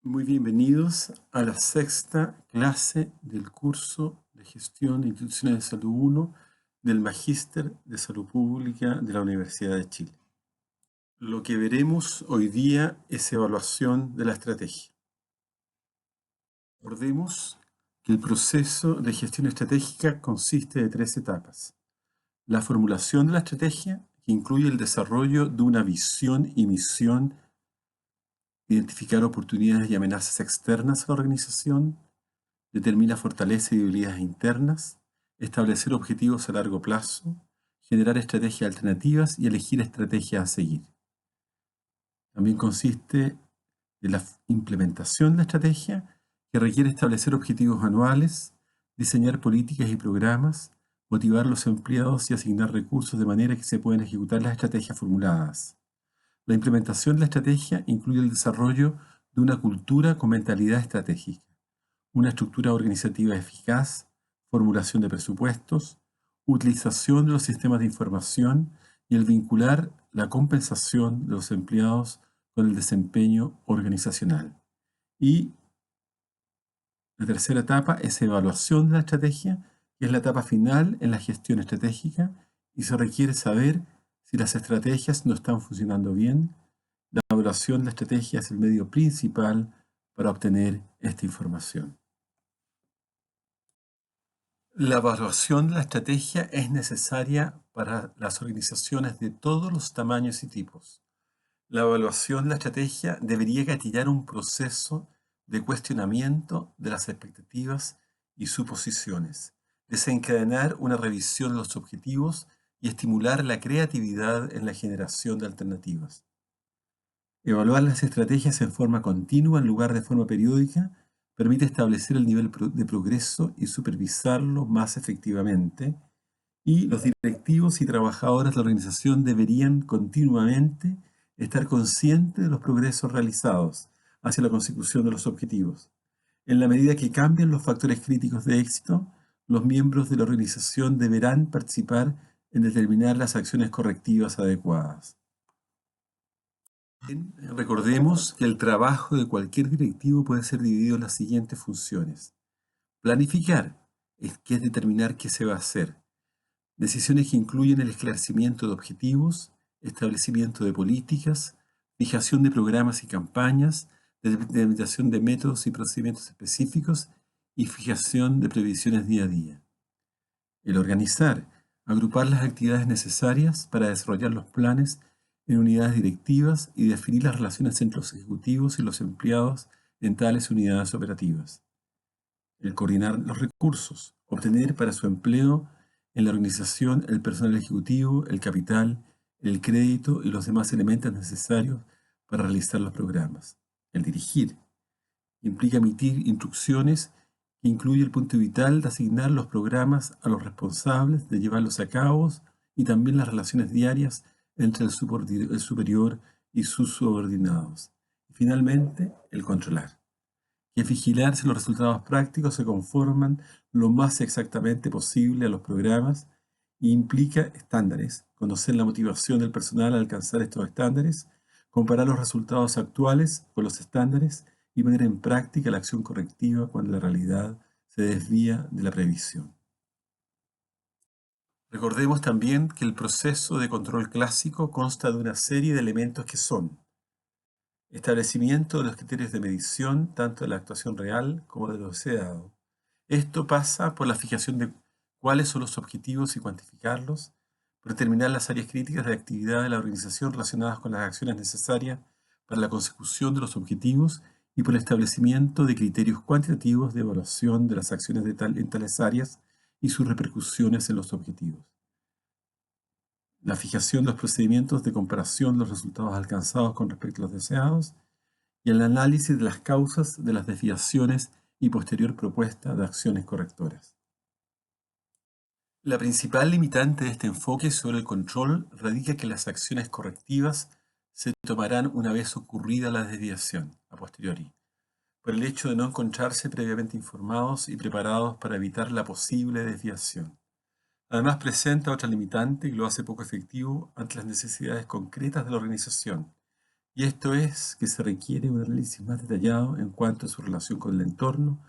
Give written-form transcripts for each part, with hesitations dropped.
Muy bienvenidos a la sexta clase del curso de Gestión de Instituciones de Salud 1 del Magíster de Salud Pública de la Universidad de Chile. Lo que veremos hoy día es evaluación de la estrategia. Recordemos que el proceso de gestión estratégica consiste de 3 etapas. La formulación de la estrategia, que incluye el desarrollo de una visión y misión, identificar oportunidades y amenazas externas a la organización, determina fortalezas y debilidades internas, establecer objetivos a largo plazo, generar estrategias alternativas y elegir estrategias a seguir. También consiste en la implementación de la estrategia, que requiere establecer objetivos anuales, diseñar políticas y programas, motivar a los empleados y asignar recursos de manera que se puedan ejecutar las estrategias formuladas. La implementación de la estrategia incluye el desarrollo de una cultura con mentalidad estratégica, una estructura organizativa eficaz, formulación de presupuestos, utilización de los sistemas de información y el vincular la compensación de los empleados con el desempeño organizacional. Y la tercera etapa es evaluación de la estrategia, que es la etapa final en la gestión estratégica y se requiere saber si las estrategias no están funcionando bien. La evaluación de la estrategia es el medio principal para obtener esta información. La evaluación de la estrategia es necesaria para las organizaciones de todos los tamaños y tipos. La evaluación de la estrategia debería gatillar un proceso de cuestionamiento de las expectativas y suposiciones, desencadenar una revisión de los objetivos y estimular la creatividad en la generación de alternativas. Evaluar las estrategias en forma continua en lugar de forma periódica permite establecer el nivel de progreso y supervisarlo más efectivamente, y los directivos y trabajadores de la organización deberían continuamente estar conscientes de los progresos realizados hacia la consecución de los objetivos. En la medida que cambian los factores críticos de éxito, los miembros de la organización deberán participar en determinar las acciones correctivas adecuadas. Recordemos que el trabajo de cualquier directivo puede ser dividido en las siguientes funciones. Planificar, que es determinar qué se va a hacer. Decisiones que incluyen el esclarecimiento de objetivos, establecimiento de políticas, fijación de programas y campañas, determinación de métodos y procedimientos específicos y fijación de previsiones día a día. El organizar, agrupar las actividades necesarias para desarrollar los planes en unidades directivas y definir las relaciones entre los ejecutivos y los empleados en tales unidades operativas. El coordinar los recursos, obtener para su empleo en la organización el personal ejecutivo, el capital, el crédito y los demás elementos necesarios para realizar los programas. El dirigir implica emitir instrucciones que incluye el punto vital de asignar los programas a los responsables de llevarlos a cabo y también las relaciones diarias entre el superior y sus subordinados. Y finalmente, el controlar, que es vigilar si los resultados prácticos se conforman lo más exactamente posible a los programas e implica estándares, conocer la motivación del personal al alcanzar estos estándares, comparar los resultados actuales con los estándares y poner en práctica la acción correctiva cuando la realidad se desvía de la previsión. Recordemos también que el proceso de control clásico consta de una serie de elementos que son: establecimiento de los criterios de medición, tanto de la actuación real como de lo deseado. Esto pasa por la fijación de cuáles son los objetivos y cuantificarlos, por determinar las áreas críticas de actividad de la organización relacionadas con las acciones necesarias para la consecución de los objetivos y por el establecimiento de criterios cuantitativos de evaluación de las acciones en tales áreas y sus repercusiones en los objetivos. La fijación de los procedimientos de comparación de los resultados alcanzados con respecto a los deseados y el análisis de las causas de las desviaciones y posterior propuesta de acciones correctoras. La principal limitante de este enfoque sobre el control radica en que las acciones correctivas se tomarán una vez ocurrida la desviación, a posteriori, por el hecho de no encontrarse previamente informados y preparados para evitar la posible desviación. Además, presenta otra limitante que lo hace poco efectivo ante las necesidades concretas de la organización, Y esto es que se requiere un análisis más detallado en cuanto a su relación con el entorno,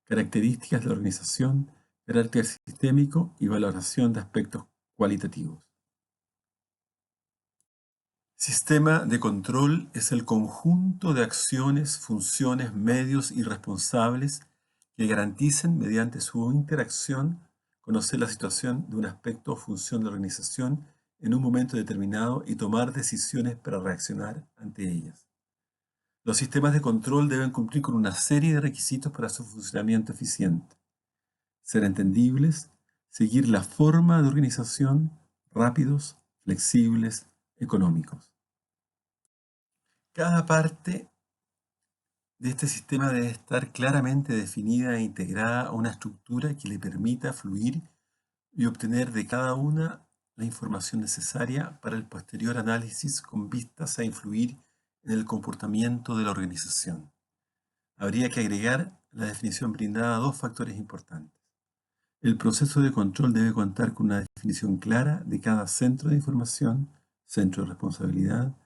características de la organización, carácter sistémico y valoración de aspectos cualitativos. Sistema de control es el conjunto de acciones, funciones, medios y responsables que garanticen, mediante su interacción, conocer la situación de un aspecto o función de la organización en un momento determinado y tomar decisiones para reaccionar ante ellas. Los sistemas de control deben cumplir con una serie de requisitos para su funcionamiento eficiente: ser entendibles, seguir la forma de organización, rápidos, flexibles, económicos. Cada parte de este sistema debe estar claramente definida e integrada a una estructura que le permita fluir y obtener de cada una la información necesaria para el posterior análisis con vistas a influir en el comportamiento de la organización. Habría que agregar a la definición brindada dos factores importantes. El proceso de control debe contar con una definición clara de cada centro de información, centro de responsabilidad,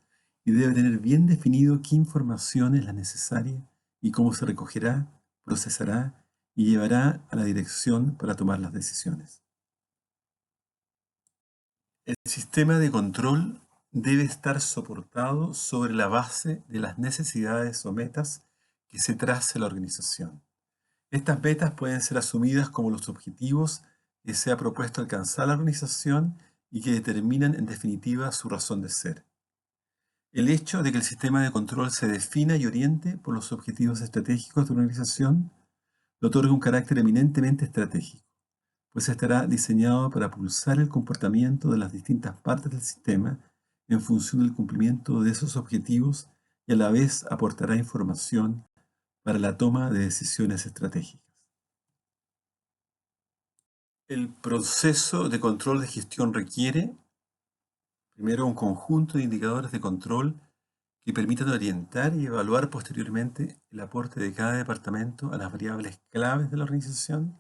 y debe tener bien definido qué información es la necesaria y cómo se recogerá, procesará y llevará a la dirección para tomar las decisiones. El sistema de control debe estar soportado sobre la base de las necesidades o metas que se trace la organización. Estas metas pueden ser asumidas como los objetivos que se ha propuesto alcanzar la organización y que determinan en definitiva su razón de ser. El hecho de que el sistema de control se defina y oriente por los objetivos estratégicos de una organización le otorga un carácter eminentemente estratégico, pues estará diseñado para pulsar el comportamiento de las distintas partes del sistema en función del cumplimiento de esos objetivos y a la vez aportará información para la toma de decisiones estratégicas. El proceso de control de gestión requiere, primero, un conjunto de indicadores de control que permitan orientar y evaluar posteriormente el aporte de cada departamento a las variables claves de la organización.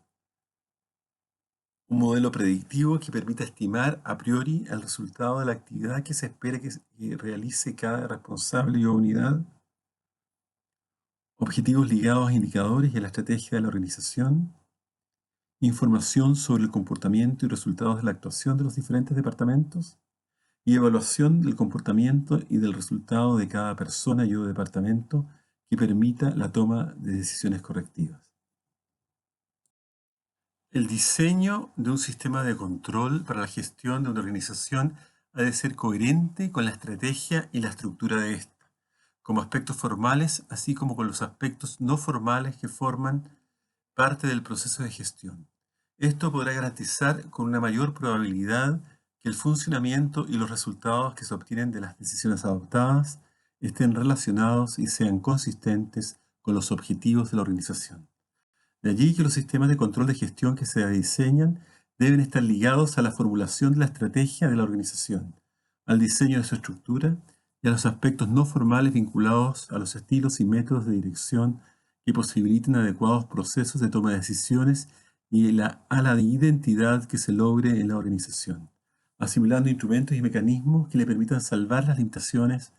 Un modelo predictivo que permita estimar a priori el resultado de la actividad que se espera que realice cada responsable o unidad. Objetivos ligados a indicadores y a la estrategia de la organización. Información sobre el comportamiento y resultados de la actuación de los diferentes departamentos. Y evaluación del comportamiento y del resultado de cada persona y o departamento que permita la toma de decisiones correctivas. El diseño de un sistema de control para la gestión de una organización ha de ser coherente con la estrategia y la estructura de esta, como aspectos formales, así como con los aspectos no formales que forman parte del proceso de gestión. Esto podrá garantizar con una mayor probabilidad que el funcionamiento y los resultados que se obtienen de las decisiones adoptadas estén relacionados y sean consistentes con los objetivos de la organización. De allí que los sistemas de control de gestión que se diseñan deben estar ligados a la formulación de la estrategia de la organización, al diseño de su estructura y a los aspectos no formales vinculados a los estilos y métodos de dirección que posibiliten adecuados procesos de toma de decisiones y a la identidad que se logre en la organización, asimilando instrumentos y mecanismos que le permitan salvar las limitaciones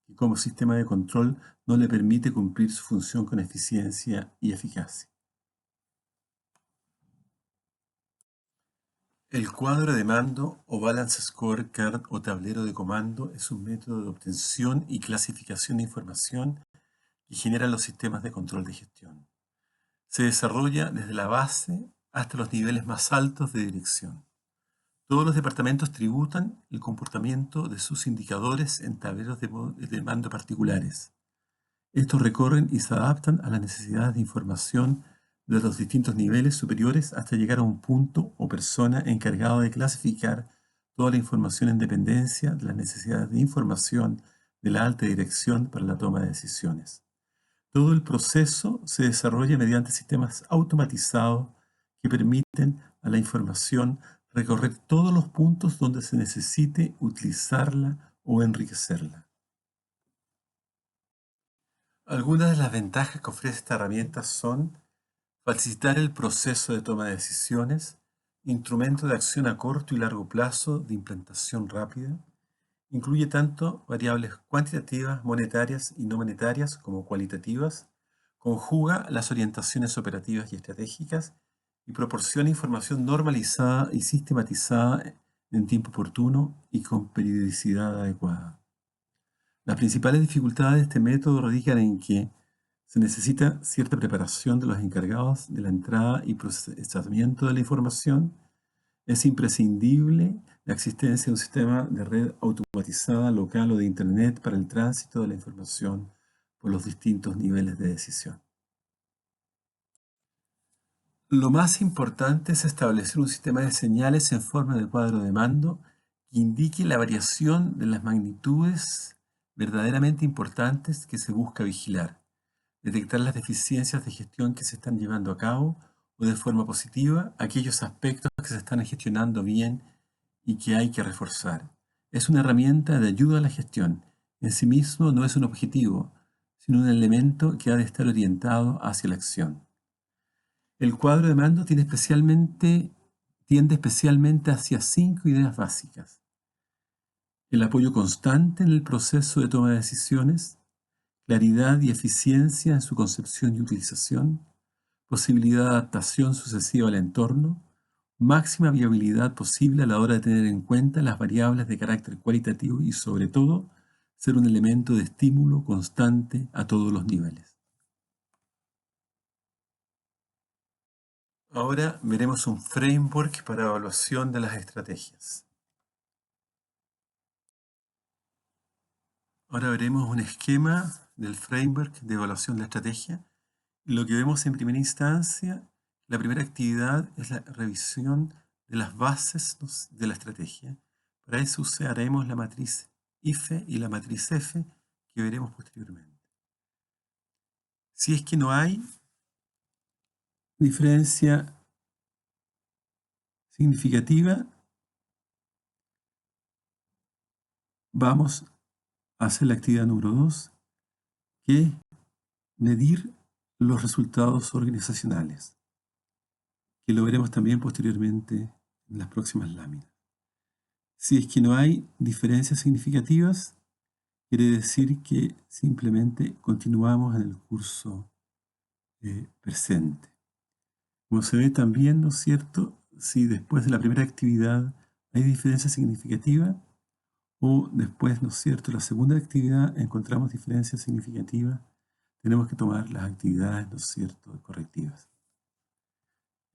que como sistema de control no le permite cumplir su función con eficiencia y eficacia. El cuadro de mando o Balance Scorecard o tablero de comando es un método de obtención y clasificación de información que generan los sistemas de control de gestión. Se desarrolla desde la base hasta los niveles más altos de dirección. Todos los departamentos tributan el comportamiento de sus indicadores en tableros de mando particulares. Estos recorren y se adaptan a las necesidades de información de los distintos niveles superiores hasta llegar a un punto o persona encargado de clasificar toda la información en dependencia de las necesidades de información de la alta dirección para la toma de decisiones. Todo el proceso se desarrolla mediante sistemas automatizados que permiten a la información recorrer todos los puntos donde se necesite utilizarla o enriquecerla. Algunas de las ventajas que ofrece esta herramienta son facilitar el proceso de toma de decisiones, instrumento de acción a corto y largo plazo de implementación rápida, Incluye tanto variables cuantitativas, monetarias y no monetarias como cualitativas, conjuga las orientaciones operativas y estratégicas y proporciona información normalizada y sistematizada en tiempo oportuno y con periodicidad adecuada. Las principales dificultades de este método radican en que se necesita cierta preparación de los encargados de la entrada y procesamiento de la información. Es imprescindible la existencia de un sistema de red automatizada local o de Internet para el tránsito de la información por los distintos niveles de decisión. Lo más importante es establecer un sistema de señales en forma de cuadro de mando que indique la variación de las magnitudes verdaderamente importantes que se busca vigilar, detectar las deficiencias de gestión que se están llevando a cabo o de forma positiva aquellos aspectos que se están gestionando bien y que hay que reforzar. Es una herramienta de ayuda a la gestión. En sí mismo no es un objetivo, sino un elemento que ha de estar orientado hacia la acción. El cuadro de mando tiende especialmente hacia 5 ideas básicas. El apoyo constante en el proceso de toma de decisiones, claridad y eficiencia en su concepción y utilización, posibilidad de adaptación sucesiva al entorno, máxima viabilidad posible a la hora de tener en cuenta las variables de carácter cualitativo y, sobre todo, ser un elemento de estímulo constante a todos los niveles. Ahora veremos un framework para evaluación de las estrategias. Ahora veremos un esquema del framework de evaluación de la estrategia. Lo que vemos en primera instancia, la primera actividad es la revisión de las bases de la estrategia. Para eso usaremos la matriz IFE y la matriz F que veremos posteriormente. Si es que no hay diferencia significativa, vamos a hacer la actividad número 2, que es medir los resultados organizacionales, que lo veremos también posteriormente en las próximas láminas. Si es que no hay diferencias significativas, quiere decir que simplemente continuamos en el curso presente. Como se ve también, ¿no es cierto? Si después de la primera actividad hay diferencia significativa o después, ¿no es cierto?, la segunda actividad encontramos diferencias significativas, tenemos que tomar las actividades, ¿no es cierto?, correctivas.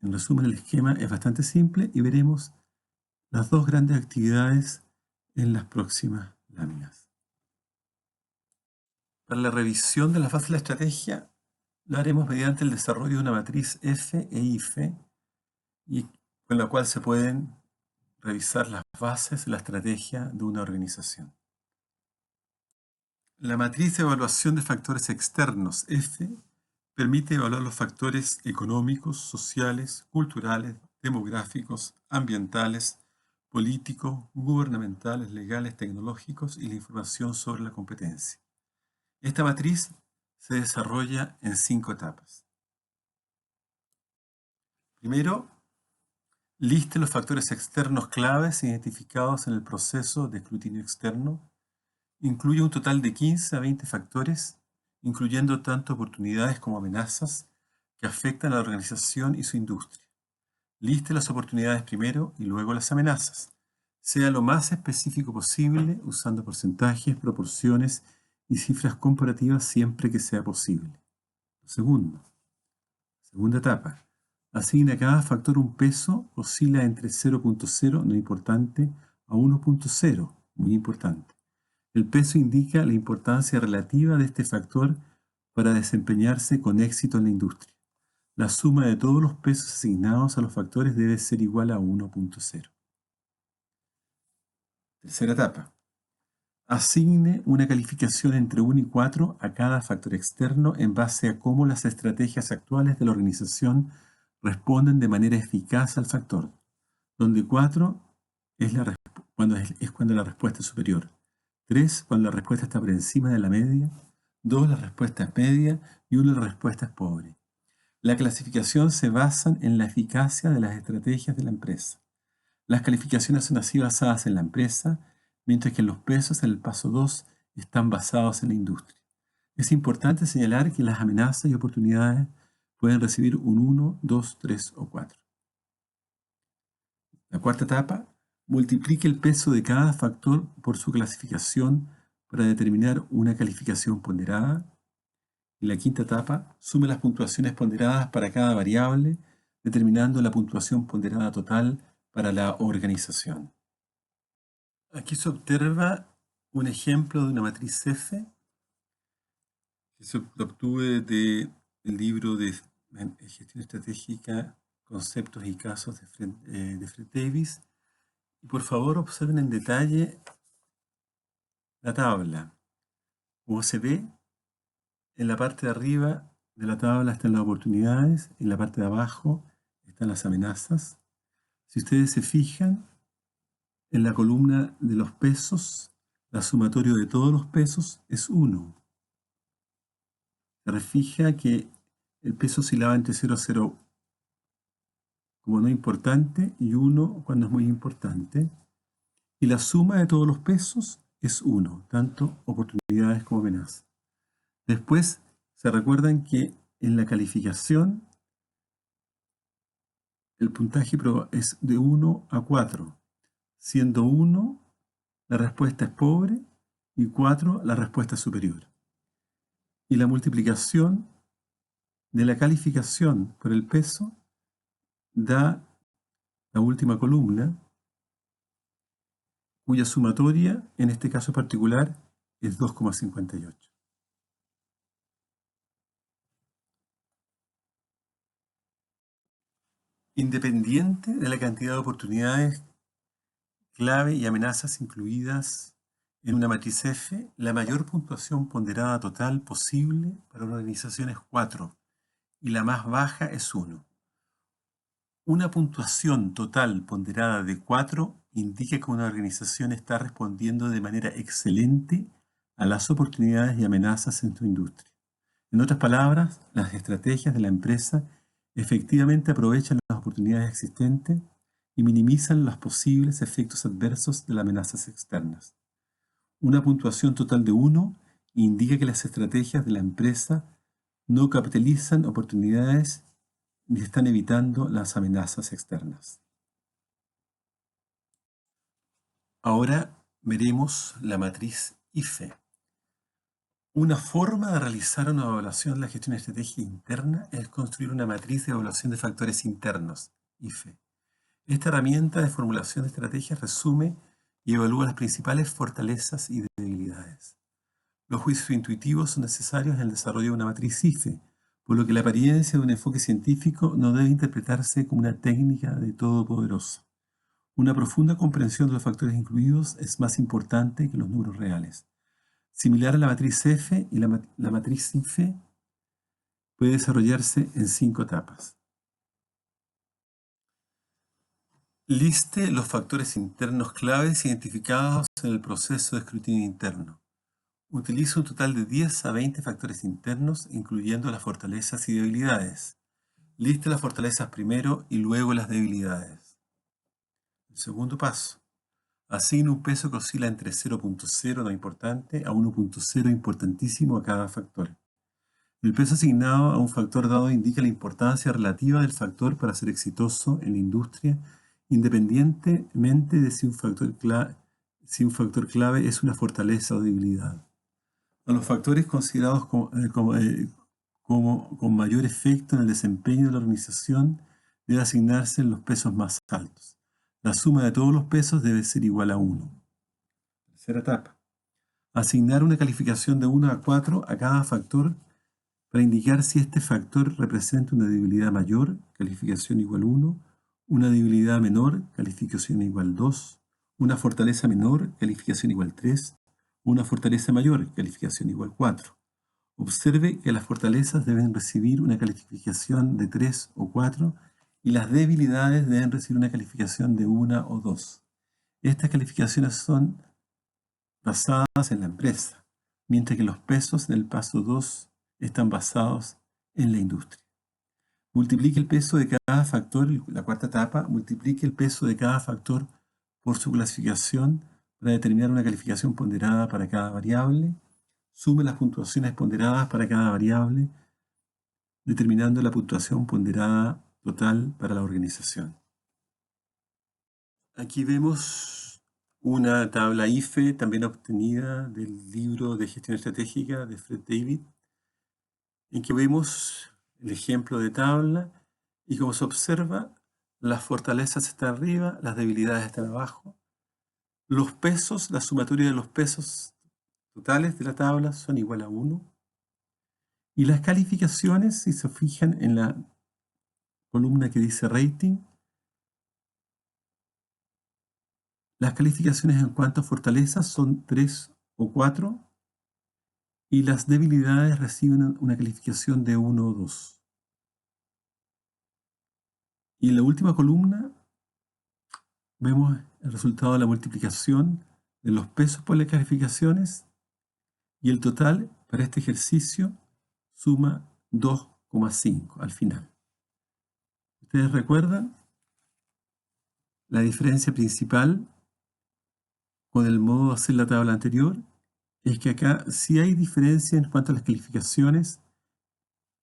En resumen, el esquema es bastante simple y veremos las dos grandes actividades en las próximas láminas. Para la revisión de las bases de la estrategia, lo haremos mediante el desarrollo de una matriz F e IFE, y con la cual se pueden revisar las bases de la estrategia de una organización. La matriz de evaluación de factores externos F permite evaluar los factores económicos, sociales, culturales, demográficos, ambientales, políticos, gubernamentales, legales, tecnológicos y la información sobre la competencia. Esta matriz se desarrolla en 5 etapas. Primero, liste los factores externos claves identificados en el proceso de escrutinio externo. Incluye un total de 15 a 20 factores, incluyendo tanto oportunidades como amenazas que afectan a la organización y su industria. Liste las oportunidades primero y luego las amenazas. Sea lo más específico posible usando porcentajes, proporciones y cifras comparativas siempre que sea posible. Segundo, segunda etapa. Asigna a cada factor un peso, oscila entre 0.0, no importante, a 1.0, muy importante. El peso indica la importancia relativa de este factor para desempeñarse con éxito en la industria. La suma de todos los pesos asignados a los factores debe ser igual a 1.0. Tercera etapa. Asigne una calificación entre 1 y 4 a cada factor externo en base a cómo las estrategias actuales de la organización responden de manera eficaz al factor, donde 4 es cuando la respuesta es superior, 3 cuando la respuesta está por encima de la media, 2 la respuesta es media y 1 la respuesta es pobre. La clasificación se basa en la eficacia de las estrategias de la empresa. Las calificaciones son así basadas en la empresa, mientras que los pesos en el paso 2 están basados en la industria. Es importante señalar que las amenazas y oportunidades pueden recibir un 1, 2, 3 o 4. La cuarta etapa, multiplique el peso de cada factor por su clasificación para determinar una calificación ponderada. Y la quinta etapa, sume las puntuaciones ponderadas para cada variable, determinando la puntuación ponderada total para la organización. Aquí se observa un ejemplo de una matriz F que se obtuve del libro de Gestión Estratégica, Conceptos y Casos de Fred Davis. Y por favor observen en detalle la tabla. Como se ve, en la parte de arriba de la tabla están las oportunidades, en la parte de abajo están las amenazas. Si ustedes se fijan, en la columna de los pesos, la sumatoria de todos los pesos es 1. Se fija que el peso oscilaba entre 0, 0 como no importante y 1 cuando es muy importante. Y la suma de todos los pesos es 1, tanto oportunidades como amenazas. Después se recuerdan que en la calificación el puntaje es de 1 a 4, siendo 1 la respuesta es pobre y 4 la respuesta es superior. Y la multiplicación de la calificación por el peso da la última columna, cuya sumatoria, en este caso particular, es 2,58. Independiente de la cantidad de oportunidades, clave y amenazas incluidas en una matriz F, la mayor puntuación ponderada total posible para una organización es 4 y la más baja es 1. Una puntuación total ponderada de 4 indica que una organización está respondiendo de manera excelente a las oportunidades y amenazas en su industria. En otras palabras, las estrategias de la empresa efectivamente aprovechan las oportunidades existentes y minimizan los posibles efectos adversos de las amenazas externas. Una puntuación total de 1 indica que las estrategias de la empresa no capitalizan oportunidades ni están evitando las amenazas externas. Ahora veremos la matriz IFE. Una forma de realizar una evaluación de la gestión estratégica interna es construir una matriz de evaluación de factores internos, IFE. Esta herramienta de formulación de estrategias resume y evalúa las principales fortalezas y debilidades. Los juicios intuitivos son necesarios en el desarrollo de una matriz IFE, por lo que la apariencia de un enfoque científico no debe interpretarse como una técnica de todopoderoso. Una profunda comprensión de los factores incluidos es más importante que los números reales. Similar a la matriz F y la matriz IFE, puede desarrollarse en 5 etapas. Liste los factores internos claves identificados en el proceso de escrutinio interno. Utiliza un total de 10 a 20 factores internos, incluyendo las fortalezas y debilidades. Liste las fortalezas primero y luego las debilidades. El segundo paso. Asigna un peso que oscila entre 0.0 no importante a 1.0 importantísimo a cada factor. El peso asignado a un factor dado indica la importancia relativa del factor para ser exitoso en la industria, independientemente de si un factor clave es una fortaleza o debilidad. A los factores considerados con mayor efecto en el desempeño de la organización debe asignarse los pesos más altos. La suma de todos los pesos debe ser igual a 1. Tercera etapa. Asignar una calificación de 1 a 4 a cada factor para indicar si este factor representa una debilidad mayor, calificación igual 1, una debilidad menor, calificación igual 2, una fortaleza menor, calificación igual 3, una fortaleza mayor, calificación igual 4. Observe que las fortalezas deben recibir una calificación de 3 o 4 y las debilidades deben recibir una calificación de 1 o 2. Estas calificaciones son basadas en la empresa, mientras que los pesos del paso 2 están basados en la industria. Multiplique el peso de cada factor, la cuarta etapa, multiplique el peso de cada factor por su clasificación para determinar una calificación ponderada para cada variable. Sume las puntuaciones ponderadas para cada variable, determinando la puntuación ponderada total para la organización. Aquí vemos una tabla IFE también obtenida del libro de gestión estratégica de Fred David, en que vemos el ejemplo de tabla y como se observa, las fortalezas están arriba, las debilidades están abajo. Los pesos, la sumatoria de los pesos totales de la tabla son igual a 1. Y las calificaciones, si se fijan en la columna que dice rating, las calificaciones en cuanto a fortalezas son 3 o 4 y las debilidades reciben una calificación de 1 o 2. Y en la última columna vemos el resultado de la multiplicación de los pesos por las calificaciones y el total para este ejercicio suma 2,5 al final. ¿Ustedes recuerdan? La diferencia principal con el modo de hacer la tabla anterior es que acá sí hay diferencia en cuanto a las calificaciones,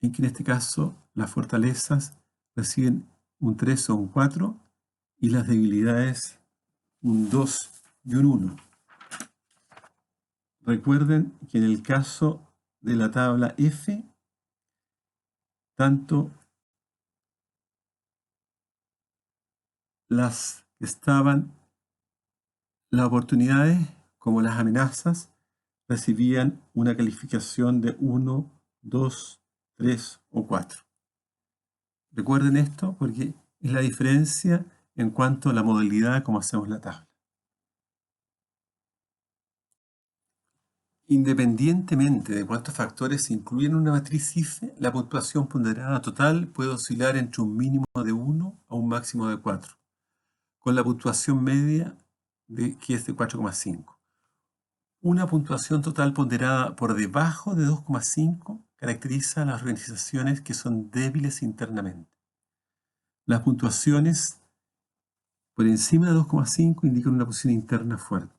en que en este caso las fortalezas reciben un 3 o un 4 y las debilidades un 2 y un 1. Recuerden que en el caso de la tabla F, tanto las que estaban las oportunidades como las amenazas recibían una calificación de 1, 2, 3 o 4. Recuerden esto porque es la diferencia en cuanto a la modalidad como hacemos la tabla. Independientemente de cuántos factores se incluyen en una matriz IFE, la puntuación ponderada total puede oscilar entre un mínimo de 1 a un máximo de 4, con la puntuación media que es de 4,5. Una puntuación total ponderada por debajo de 2,5 caracteriza a las organizaciones que son débiles internamente. Las puntuaciones por encima de 2,5 indican una posición interna fuerte.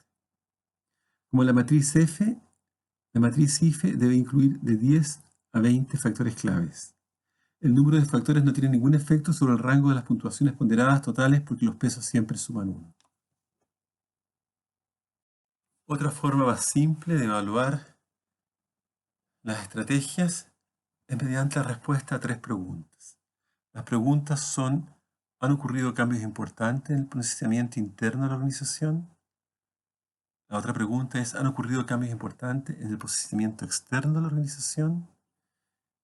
Como la matriz F, la matriz IFE debe incluir de 10 a 20 factores claves. El número de factores no tiene ningún efecto sobre el rango de las puntuaciones ponderadas totales porque los pesos siempre suman 1. Otra forma más simple de evaluar las estrategias es mediante la respuesta a 3 preguntas. Las preguntas son: ¿han ocurrido cambios importantes en el procesamiento interno de la organización? La otra pregunta es: ¿han ocurrido cambios importantes en el procesamiento externo de la organización?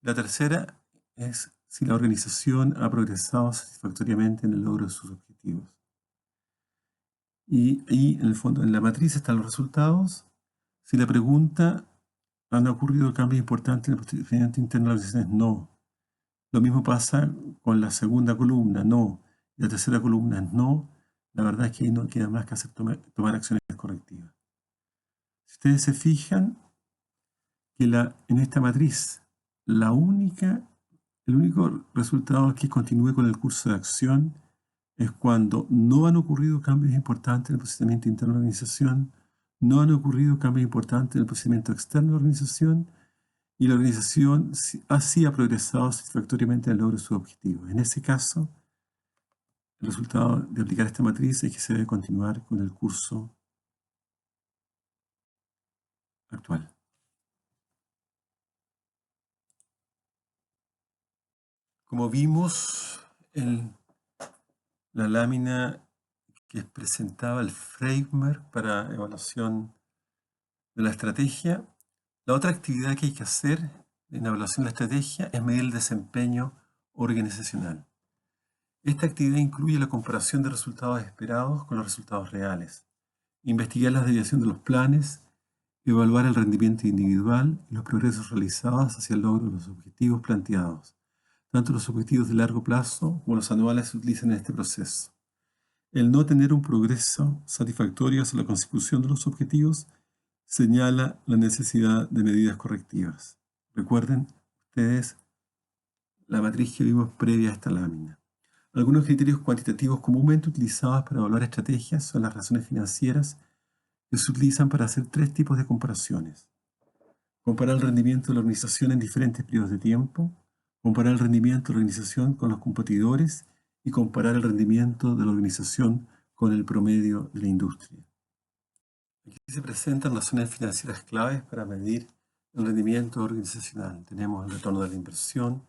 La tercera es si la organización ha progresado satisfactoriamente en el logro de sus objetivos. Y en el fondo, en la matriz están los resultados. Si la pregunta: ¿han ocurrido cambios importantes en el procedimiento interno de la organización? Es no. Lo mismo pasa con la segunda columna, no. Y la tercera columna es no. La verdad es que ahí no queda más que hacer tomar acciones correctivas. Si ustedes se fijan que en esta matriz, el único resultado que continúe con el curso de acción es cuando no han ocurrido cambios importantes en el procedimiento interno de la organización, no han ocurrido cambios importantes en el procedimiento externo de la organización y la organización así ha progresado satisfactoriamente en el logro de sus objetivos. En ese caso, el resultado de aplicar esta matriz es que se debe continuar con el curso actual. Como vimos en la lámina que presentaba el framework para evaluación de la estrategia, la otra actividad que hay que hacer en evaluación de la estrategia es medir el desempeño organizacional. Esta actividad incluye la comparación de resultados esperados con los resultados reales, investigar la desviación de los planes, evaluar el rendimiento individual y los progresos realizados hacia el logro de los objetivos planteados. Tanto los objetivos de largo plazo como los anuales se utilizan en este proceso. El no tener un progreso satisfactorio hacia la consecución de los objetivos señala la necesidad de medidas correctivas. Recuerden ustedes la matriz que vimos previa a esta lámina. Algunos criterios cuantitativos comúnmente utilizados para evaluar estrategias son las razones financieras, que se utilizan para hacer tres tipos de comparaciones. Comparar el rendimiento de la organización en diferentes periodos de tiempo, comparar el rendimiento de la organización con los competidores y comparar el rendimiento de la organización con el promedio de la industria. Aquí se presentan razones financieras claves para medir el rendimiento organizacional. Tenemos el retorno de la inversión,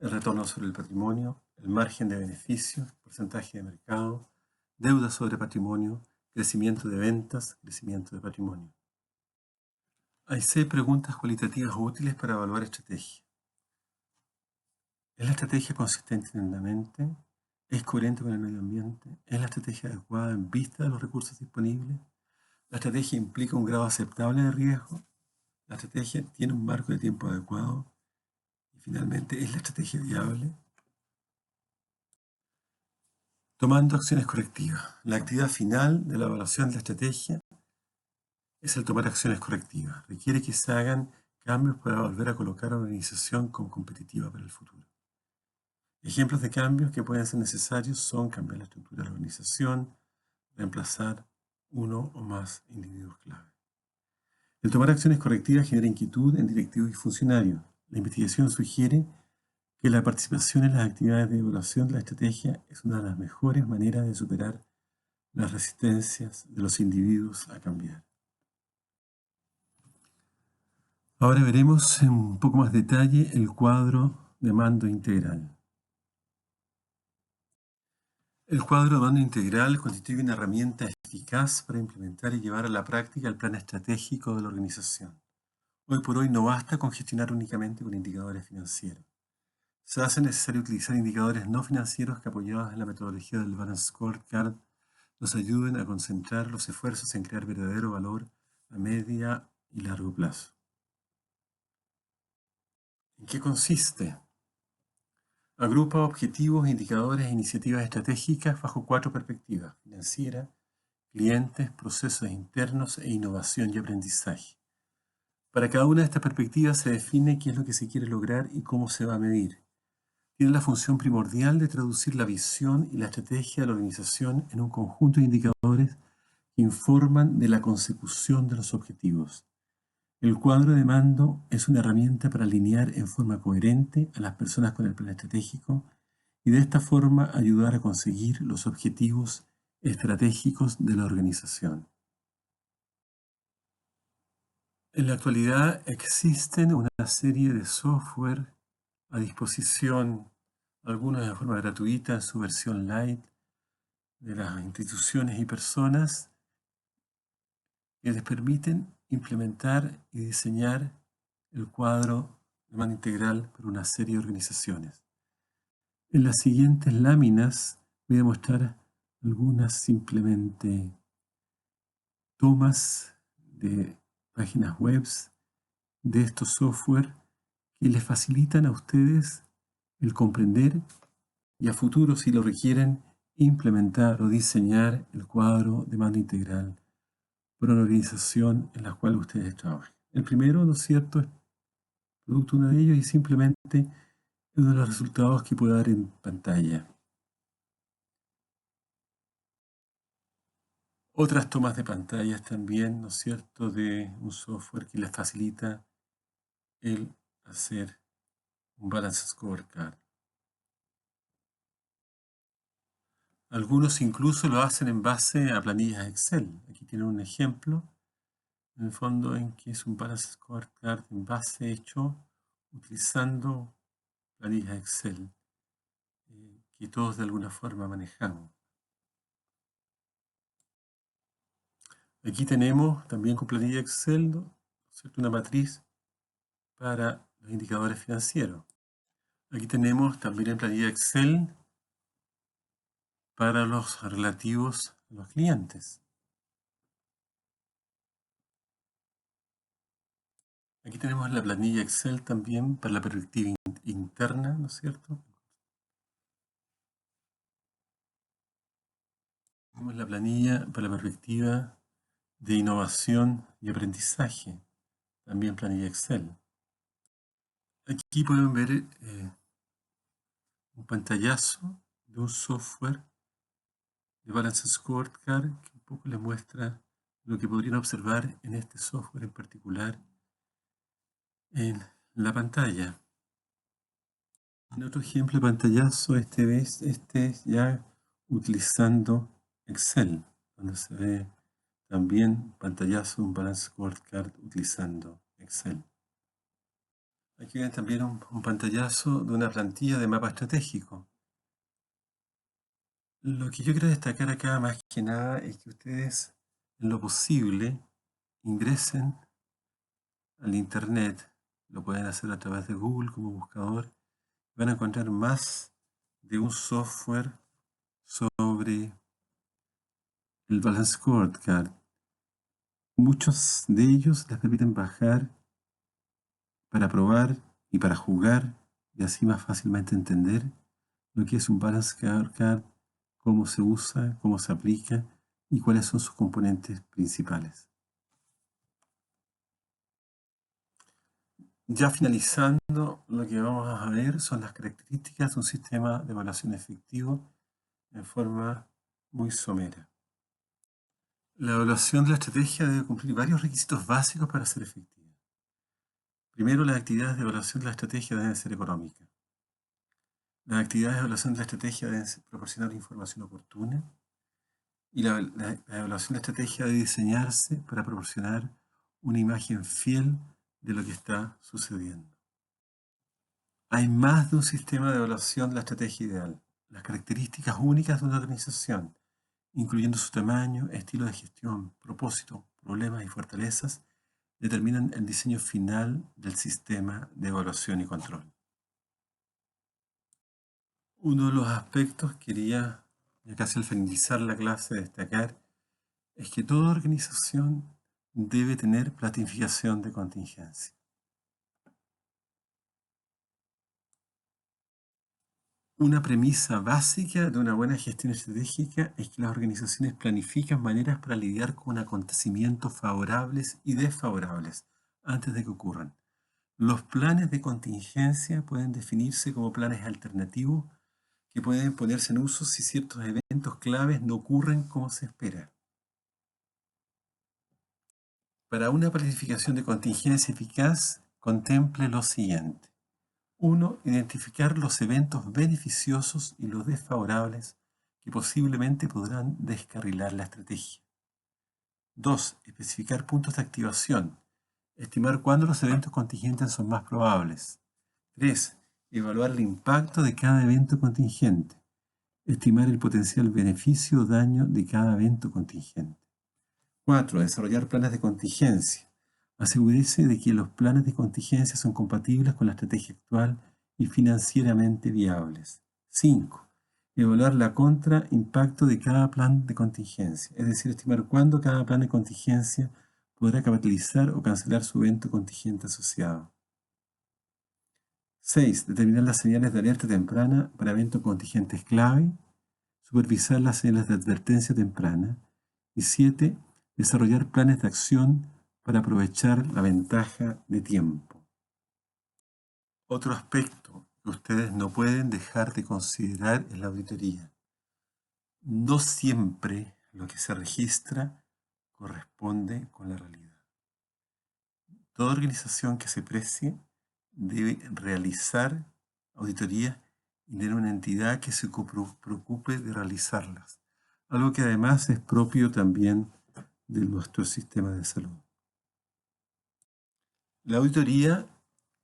el retorno sobre el patrimonio, el margen de beneficio, porcentaje de mercado, deuda sobre patrimonio, crecimiento de ventas, crecimiento de patrimonio. Hay 6 preguntas cualitativas útiles para evaluar estrategia. ¿Es la estrategia consistente internamente? ¿Es coherente con el medio ambiente? ¿Es la estrategia adecuada en vista de los recursos disponibles? ¿La estrategia implica un grado aceptable de riesgo? ¿La estrategia tiene un marco de tiempo adecuado? Y finalmente, ¿es la estrategia viable? Tomando acciones correctivas. La actividad final de la evaluación de la estrategia es el tomar acciones correctivas. Requiere que se hagan cambios para volver a colocar a la organización como competitiva para el futuro. Ejemplos de cambios que pueden ser necesarios son cambiar la estructura de la organización, reemplazar uno o más individuos clave. El tomar acciones correctivas genera inquietud en directivos y funcionarios. La investigación sugiere que la participación en las actividades de evaluación de la estrategia es una de las mejores maneras de superar las resistencias de los individuos a cambiar. Ahora veremos en un poco más detalle el cuadro de mando integral. El cuadro de mando integral constituye una herramienta eficaz para implementar y llevar a la práctica el plan estratégico de la organización. Hoy por hoy no basta con gestionar únicamente con indicadores financieros. Se hace necesario utilizar indicadores no financieros que, apoyados en la metodología del Balanced Scorecard, nos ayuden a concentrar los esfuerzos en crear verdadero valor a media y largo plazo. ¿En qué consiste? Agrupa objetivos, indicadores e iniciativas estratégicas bajo 4 perspectivas: financiera, clientes, procesos internos e innovación y aprendizaje. Para cada una de estas perspectivas se define qué es lo que se quiere lograr y cómo se va a medir. Tiene la función primordial de traducir la visión y la estrategia de la organización en un conjunto de indicadores que informan de la consecución de los objetivos. El cuadro de mando es una herramienta para alinear en forma coherente a las personas con el plan estratégico y de esta forma ayudar a conseguir los objetivos estratégicos de la organización. En la actualidad existen una serie de software a disposición, algunos de forma gratuita en su versión light, de las instituciones y personas que les permiten implementar y diseñar el cuadro de mando integral para una serie de organizaciones. En las siguientes láminas voy a mostrar algunas simplemente tomas de páginas web de estos software que les facilitan a ustedes el comprender y a futuro, si lo requieren, implementar o diseñar el cuadro de mando integral para una organización en la cual ustedes trabajen. El primero, ¿no es cierto?, es producto de uno de ellos y simplemente uno de los resultados que puede dar en pantalla. Otras tomas de pantallas también, ¿no es cierto?, de un software que les facilita el hacer un Balance Scorecard. Algunos incluso lo hacen en base a planillas Excel. Aquí tienen un ejemplo, en el fondo, en que es un Balance Scorecard en base hecho utilizando planillas Excel, que todos de alguna forma manejamos. Aquí tenemos también con planilla Excel, ¿no?, una matriz para los indicadores financieros. Aquí tenemos también en planilla Excel para los relativos a los clientes. Aquí tenemos la planilla Excel también para la perspectiva interna, ¿no es cierto? Tenemos la planilla para la perspectiva de innovación y aprendizaje, también planilla Excel. Aquí pueden ver un pantallazo de un software de Balance Scorecard que un poco les muestra lo que podrían observar en este software en particular en la pantalla. En otro ejemplo de pantallazo, este es ya utilizando Excel, donde se ve también pantallazo de un Balance Scorecard utilizando Excel. Aquí ven también un pantallazo de una plantilla de mapa estratégico. Lo que yo quiero destacar acá más que nada es que ustedes, en lo posible, ingresen al Internet. Lo pueden hacer a través de Google como buscador. Van a encontrar más de un software sobre el Balance Scorecard. Muchos de ellos les permiten bajar para probar y para jugar y así más fácilmente entender lo que es un Balance Scorecard, cómo se usa, cómo se aplica y cuáles son sus componentes principales. Ya finalizando, lo que vamos a ver son las características de un sistema de evaluación efectivo en forma muy somera. La evaluación de la estrategia debe cumplir varios requisitos básicos para ser efectiva. Primero, las actividades de evaluación de la estrategia deben ser económicas. Las actividades de evaluación de la estrategia deben proporcionar información oportuna y la evaluación de la estrategia debe diseñarse para proporcionar una imagen fiel de lo que está sucediendo. Hay más de un sistema de evaluación de la estrategia ideal. Las características únicas de una organización, incluyendo su tamaño, estilo de gestión, propósito, problemas y fortalezas, determinan el diseño final del sistema de evaluación y control. Uno de los aspectos que quería, ya casi al finalizar la clase, destacar es que toda organización debe tener planificación de contingencia. Una premisa básica de una buena gestión estratégica es que las organizaciones planifican maneras para lidiar con acontecimientos favorables y desfavorables antes de que ocurran. Los planes de contingencia pueden definirse como planes alternativos que pueden ponerse en uso si ciertos eventos claves no ocurren como se espera. Para una planificación de contingencia eficaz, contemple lo siguiente. 1. Identificar los eventos beneficiosos y los desfavorables que posiblemente podrán descarrilar la estrategia. 2. Especificar puntos de activación. Estimar cuándo los eventos contingentes son más probables. 3. Evaluar el impacto de cada evento contingente. Estimar el potencial beneficio o daño de cada evento contingente. 4. Desarrollar planes de contingencia. Asegúrese de que los planes de contingencia son compatibles con la estrategia actual y financieramente viables. 5. Evaluar la contraimpacto de cada plan de contingencia, es decir, estimar cuándo cada plan de contingencia podrá capitalizar o cancelar su evento contingente asociado. 6. Determinar las señales de alerta temprana para eventos contingentes clave. Supervisar las señales de advertencia temprana. Y 7. Desarrollar planes de acción para aprovechar la ventaja de tiempo. Otro aspecto que ustedes no pueden dejar de considerar es la auditoría. No siempre lo que se registra corresponde con la realidad. Toda organización que se precie debe realizar auditorías y tener una entidad que se preocupe de realizarlas, algo que además es propio también de nuestro sistema de salud. La auditoría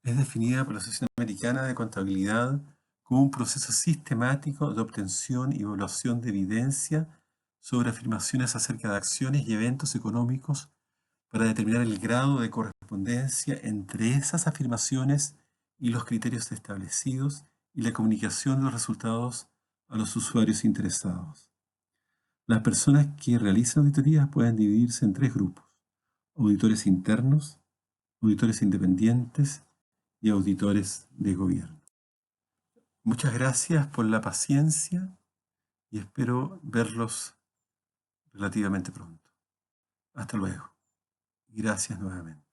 es definida por la Asociación Americana de Contabilidad como un proceso sistemático de obtención y evaluación de evidencia sobre afirmaciones acerca de acciones y eventos económicos para determinar el grado de correspondencia entre esas afirmaciones y los criterios establecidos y la comunicación de los resultados a los usuarios interesados. Las personas que realizan auditorías pueden dividirse en 3 grupos: auditores internos, auditores independientes y auditores de gobierno. Muchas gracias por la paciencia y espero verlos relativamente pronto. Hasta luego. Gracias nuevamente.